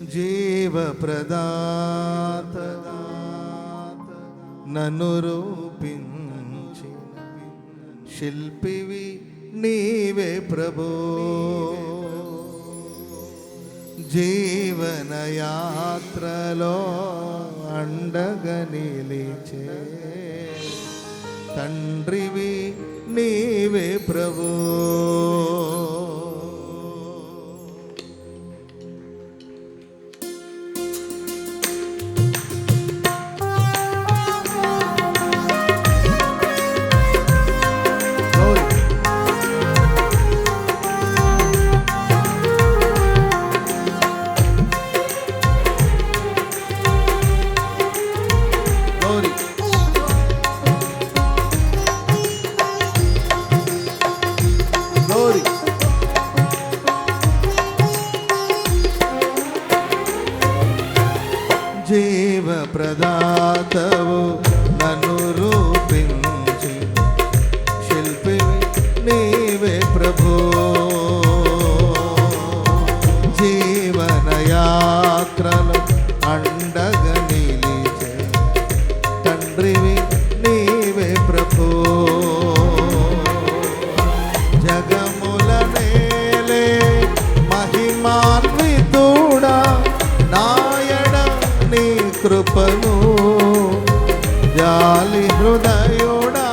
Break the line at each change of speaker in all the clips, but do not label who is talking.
జీవప్రదాత నన్ను రూపించి శిల్పివి నీవే ప్రభో. జీవనయాత్రలో అండగా నిలిచే తండ్రివి నీవే ప్రభో. జీవప్రదాతవు నన్ను రూపించి శిల్పివి నీవే ప్రభో. జీవనయాత్రలు అండగా నిలిచే తండ్రివి నీవే ప్రభో. జగముల నేలే మహిమాన్వితుడా కృపను జాలి హృదయుడా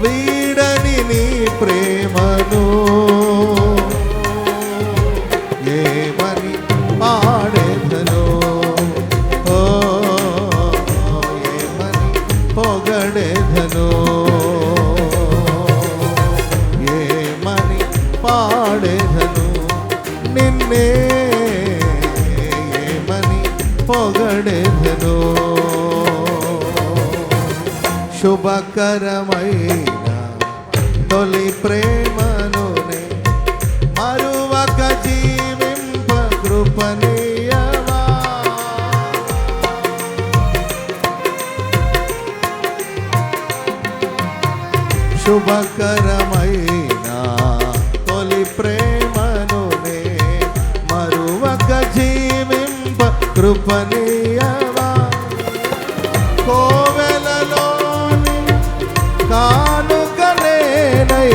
వీడని నీ ప్రేమను ఏమని పాడెదను ఓ ఏమని పొగడెదను ఏమని పాడెదను నిన్నే పొగడెదను. శుభకరమైన తొలి ప్రేమనునే మరువక జీవింప కృపనీయవా. శుభకరమైన తొలి ప్రేమనునే మరువక జీవింప కృపనీయవా. కోవెలలోని కానుకనేనై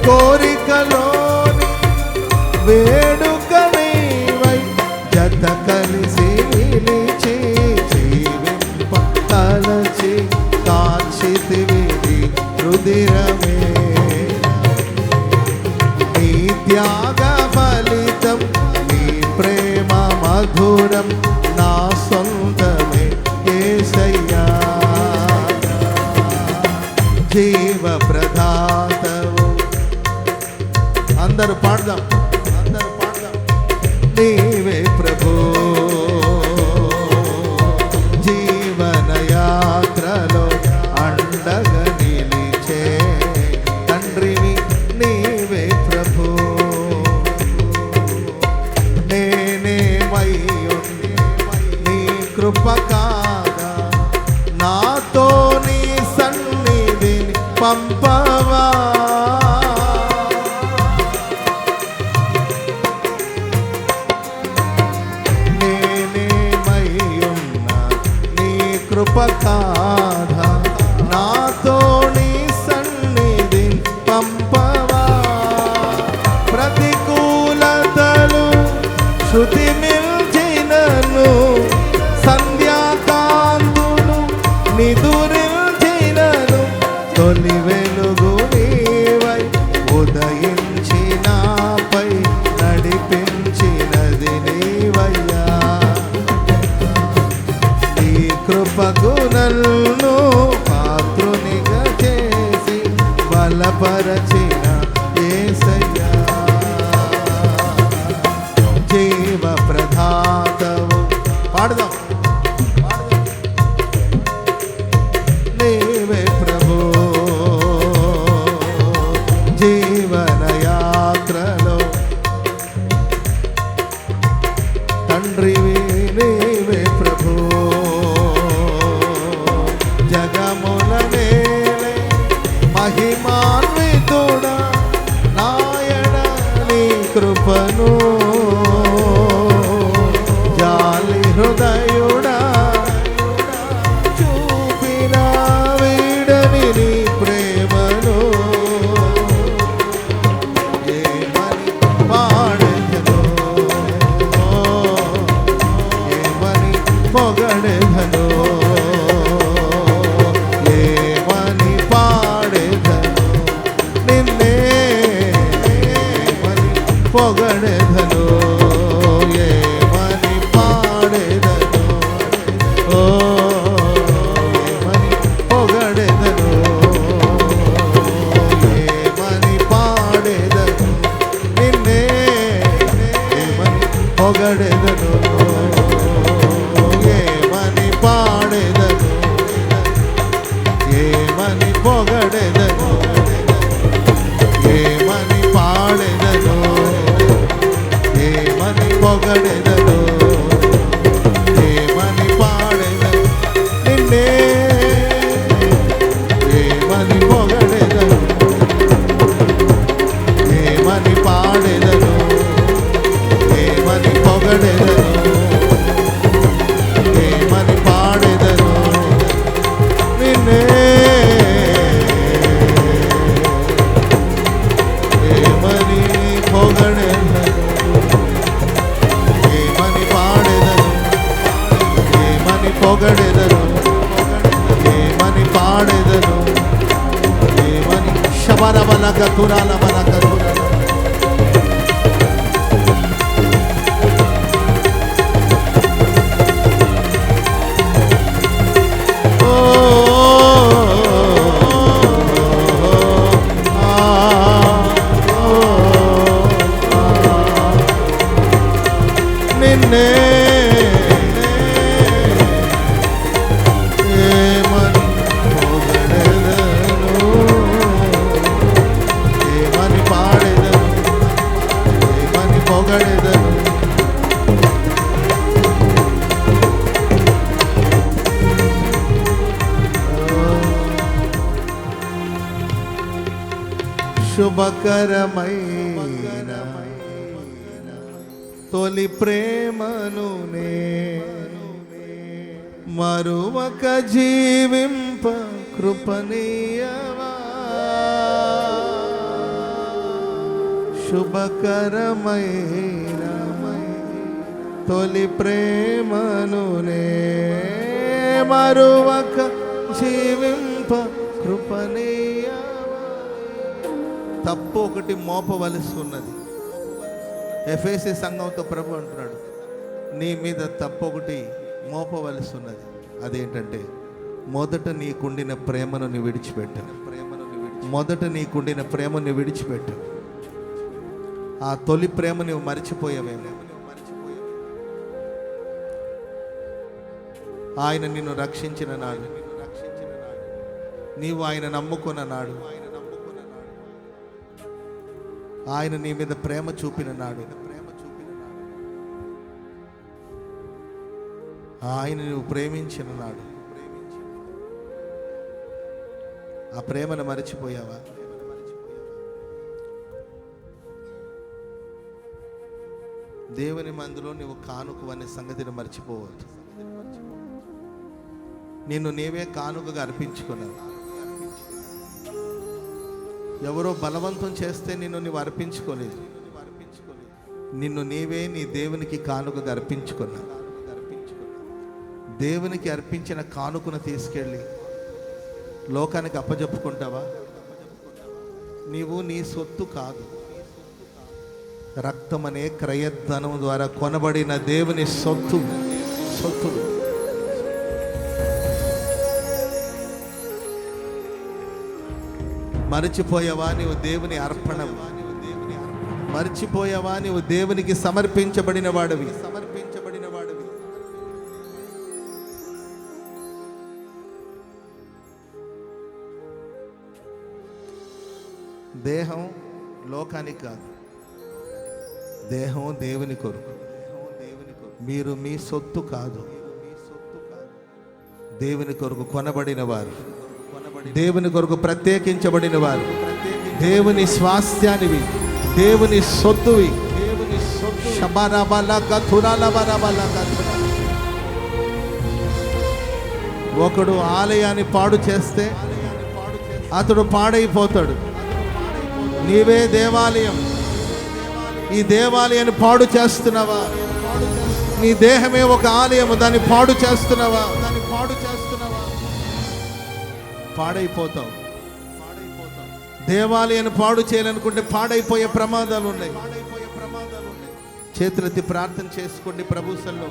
కోరికలోని వేడుక నీవై జత కలిసి నిలిచి జీవింప తలచి కాచితివి రుదిరమే. నీ త్యాగ ఫలితం నీ ప్రేమ మధురం నా సొంతమే యేసయ్యా. జీవప్రదాతవు అందరూ పాడదాం నీవే ప్రభో. జీవనయాత్రలో అండగా నిలిచే తండ్రివి నీవే ప్రభో. నీ కృప కాదా నాతో నీ సన్నిధిని పంపవా. నేనేమయ్యున్నా నీ కృప కాదా నాతో నీ సన్నిధిని పంపవా. ప్రతికూలతలు శృతి మిల్చినను సంధ్యాకాంతులు నిదురించినను తొలి వెలుగు నీవై ఉదయించి నాపై నడిపించినది నీవయ్యా. నీ కృపకు నన్ను పాత్రునిగా చేసి బలపరచిన యేసయ్యా. జీవప్రదాతవు పాడదాం నీవే ప్రభో. జీవనయాత్రలో తండ్రివి నీవే ప్రభో. జగముల నేలే మహిమాన్వితుడా నాయన నీ కృప పొగడెదను ఏమని పాడెదను ఓ ఏమని పొగడెదను ఏమని పాడెదను నిన్నే ఏమని పొగడెదను ఏమని పాడెదను ఏమని పొగడెదను ఏమని పాడెదను ఏమని పొగడెదను ఏమని పాడెదను నిన్నే ఏమని పొగడెదను ఏమని పాడెదను ఏమని పొగడెదను ఏమని పాడెదను నిన్నే ఏమని పొగడెదను ఏమని పాడెదను ఏమని పొగడెదను ఏమని పాడెదను ఏమని శబరబలక తురాల బలక తురాల నిన్నే ఏమని పొగడెదను ఏమని పాడెదను ఏమని పొగడెదను శుభకరమైన తొలి ప్రేమను మరువక జీవింప కృపణీయవా శుభకరమైన తొలి ప్రేమను మరువక జీవింప కృపణీయవా తప్పు ఒకటి మోపవలసి ఉన్నది. ఎఫెసీ సంఘంతో ప్రభు అంటున్నాడు, నీ మీద తప్పు ఒకటి మోపవలసి ఉన్నది. అదేంటంటే మొదట నీకుండిన ప్రేమను నీ విడిచిపెట్టు. మొదట నీకుండిన ప్రేమను విడిచిపెట్టు. ఆ తొలి ప్రేమ నువ్వు మర్చిపోయావేమో. ఆయన నిన్ను రక్షించిన నాడు, నీవు ఆయన నమ్ముకున్న నాడు, ఆయన నీ మీద ప్రేమ చూపిన నాడు, ఆయన నువ్వు ప్రేమించిన నాడు, ఆ ప్రేమను మరచిపోయావా? దేవుని మందులో నువ్వు కానుక అనే సంగతిని మర్చిపోవద్దు. నిన్ను నీవే కానుకగా అర్పించుకున్నావు. ఎవరో బలవంతం చేస్తే నిన్ను నీవు అర్పించుకోలేదు. నిన్ను నీవే నీ దేవునికి కానుకగా అర్పించుకున్నావు. దేవునికి అర్పించిన కానుకను తీసుకెళ్ళి లోకానికి అప్పజెప్పుకుంటావా? నీవు నీ సొత్తు కాదు, రక్తమనే క్రయధనం ద్వారా కొనబడిన దేవుని సొత్తు. మర్చిపోయావా నీవు దేవుని అర్పణ? మర్చిపోయావా నీవు దేవునికి సమర్పించబడిన వాడివి? దేహం లోకానికి కాదు, దేహం దేవుని కొరకు. మీరు మీ సొత్తు కాదు, దేవుని కొరకు కొనబడిన వారు, దేవుని కొరకు ప్రత్యేకించబడిన వారు, దేవుని స్వాస్థ్యానివి, దేవుని సొత్తువి. ఒకడు ఆలయాన్ని పాడు చేస్తే అతడు పాడైపోతాడు. నీవే దేవాలయం. ఈ దేవాలయాన్ని పాడు చేస్తున్నావా? నీ దేహమే ఒక ఆలయము, దాన్ని పాడు చేస్తున్నావా? పాడైపోతావు. దేవాలయాన్ని పాడు చేయాలనుకుంటే పాడైపోయే ప్రమాదాలు ఉన్నాయి. చేతులెత్తి ప్రార్థన చేసుకోండి. ప్రభువులో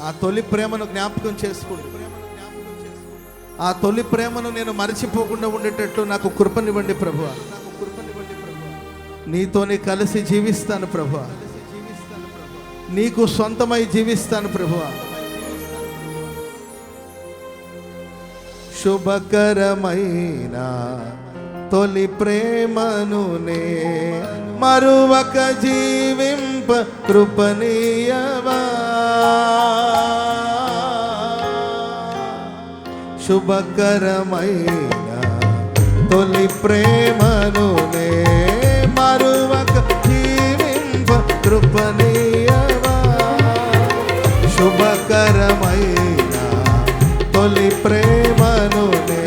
ఆ తొలి ప్రేమను జ్ఞాపకం చేసుకోండి. ఆ తొలి ప్రేమను నేను మరచిపోకుండా ఉండేటట్లు నాకు కృపనివ్వండి ప్రభువా. నీతోనే కలిసి జీవిస్తాను ప్రభువా. నీకు సొంతమై జీవిస్తాను ప్రభువా. శుభకరమైన తొలి ప్రేమను నే మరువక జీవింప కృపనీయవా. శుభకరమైన తొలి ప్రేమను నే మరువక జీవింప కృపనీయవా. శుభకరమైన తొలి ప్రేమను నే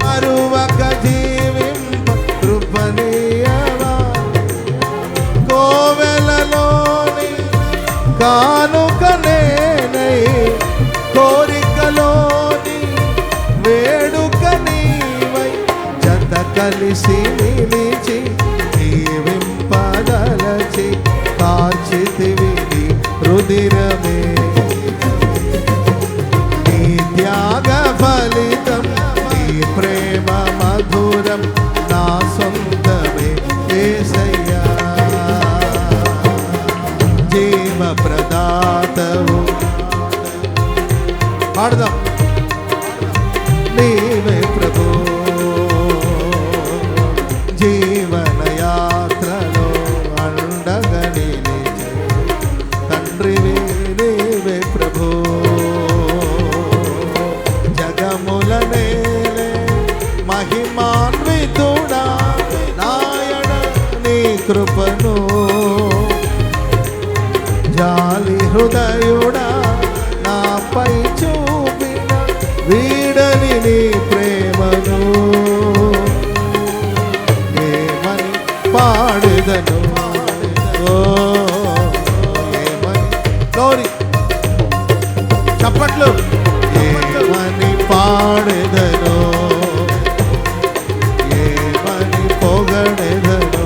మరువక జీవింప కృపనీయవా. కోవెలలోని కానుక నేనై కోరికలోని వేడుక నీవై జత కలిసి నిలిచి జీవింపదలచి కార్చితివి నీ రుధిరమే. నీ త్యాగ ఫలితం నీ ప్రేమ మధురం నా సొంతమే యేసయ్యా. జీవ ప్రదాతవు పాడదాం. నీవే ప్రభు జీవన యాత్రలో అండగా నిలిచే తండ్రివి నీవే ప్రభు. జగముల నేలే మహిమాన్వితుడా నాయన నీ కృపను జాలి హృదయుడా నాపై చూపిన వీడని నీ ప్రేమను ఏమని పాడెదను. ఓ ఏమని గౌరీ చప్పట్లు. ఏమని పాడెదను ఏమని పొగడెదను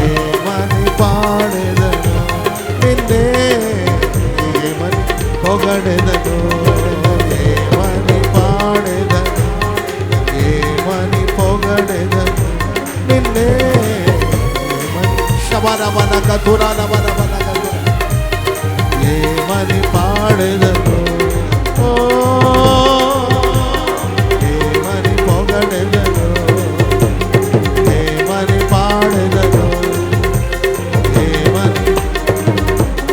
ఏమని పాడెదను నిన్నే ఏమని పొగడెదను ఏమని పాడెదను ఏమని పొగడెదను నిన్నే శబరమనక దురానమనమనక ఏమని పాడెదను. ఓ ఏమని పొగడెదను ఏమని పాడెదను ఏమని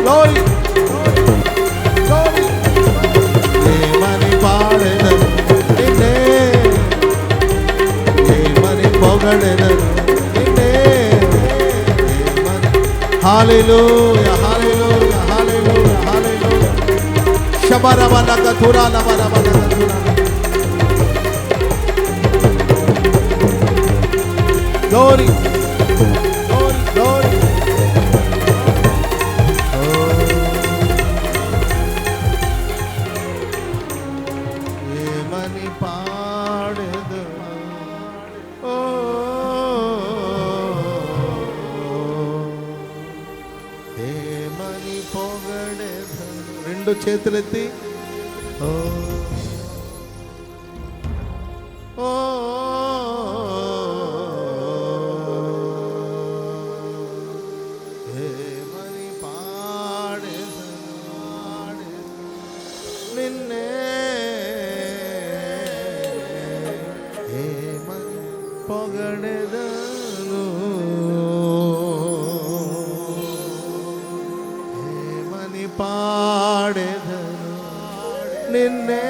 గ్లోరీ గ్లోరీ ఏమని పాడెదను నిన్నే ఏమని పొగడెదను నిన్నే ఏమని. హల్లెలూయా హల్లెలూయా హల్లెలూయా హల్లెలూయా. శబరమనక తురానమనమనక తురాన గ్లోరీ గ్లోరీ గ్లోరీ. ఏమని పాడెదను ఓ ఏమని పొగడెదను. రెండు చేతులెత్తి ఓ ఓ ఏమని పాడెదను నిన్నే ఏమని పొగడెదను ఏమని పాడెదను నిన్నే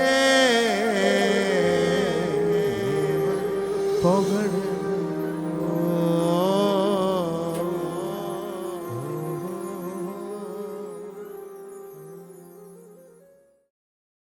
పొగడెదను.